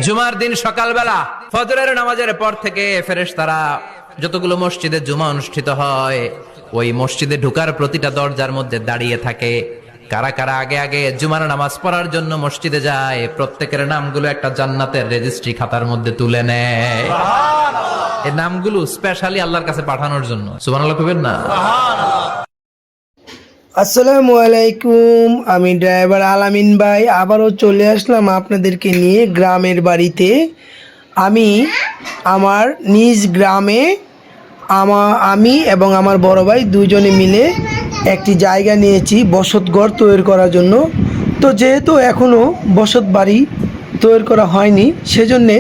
জুমার দিন সকালবেলা ফজরের নামাজের পর থেকে ফেরেশতারা যতগুলো মসজিদে জুমা অনুষ্ঠিত হয় ওই মসজিদে ঢোকার প্রতিটা দরজার মধ্যে দাঁড়িয়ে থাকে। কারা কারা আগে আগে জুমার নামাজ পড়ার জন্য মসজিদে যায়, প্রত্যেকের নামগুলো একটা জান্নাতের রেজিস্ট্রি খাতার মধ্যে তুলে নেয়। এই নামগুলো স্পেশালি আল্লাহর কাছে পাঠানোর জন্য। সুবহানাল্লাহ কইবেন না? আসসালামু আলাইকুম, আমি ড্রাইভার আলামিন ভাই আবারও চলে আসলাম আপনাদেরকে নিয়ে গ্রামের বাড়িতে। আমি আমার নিজ গ্রামে আমি এবং আমার বড় ভাই দুজনে মিলে একটি জায়গা নিয়েছি বসতঘর তৈরি করার জন্য। তো যেহেতু এখনও বসত বাড়ি তৈরি করা হয়নি, সেজন্যে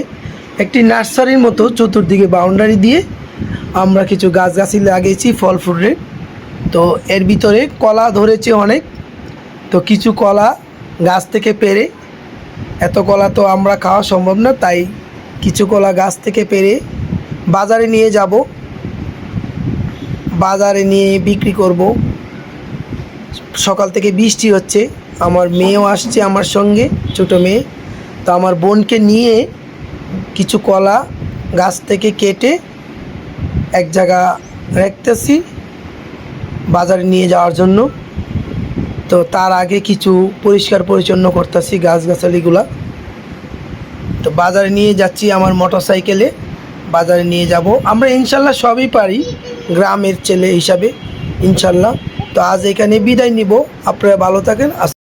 একটি নার্সারির মতো চতুর্দিকে বাউন্ডারি দিয়ে আমরা কিছু গাছগাছালি লাগিয়েছি ফল ফুলের। তো এর ভিতরে কলা ধরেছে অনেক, তো কিছু কলা গাছ থেকে পেড়ে, এত কলা তো আমরা খাওয়া সম্ভব না, তাই কিছু কলা গাছ থেকে পেড়ে বাজারে নিয়ে যাব, বাজারে নিয়ে বিক্রি করব। সকাল থেকে বৃষ্টি হচ্ছে, আমার মেয়েও আসছে আমার সঙ্গে, ছোটো মেয়ে। তো আমার বোনকে নিয়ে কিছু কলা গাছ থেকে কেটে এক জায়গা রাখতেছি বাজারে নিয়ে যাওয়ার জন্য। তো তার আগে কিছু পরিষ্কার পরিচ্ছন্ন করতেছি গাছগাছালিগুলা। তো বাজারে নিয়ে যাচ্ছি আমার মোটর সাইকেলে, বাজারে নিয়ে যাব। আমরা ইনশাল্লাহ সবই পারি গ্রামের ছেলে হিসাবে, ইনশাল্লাহ। তো আজ এখানে বিদায় নিব, আপনারা ভালো থাকেন।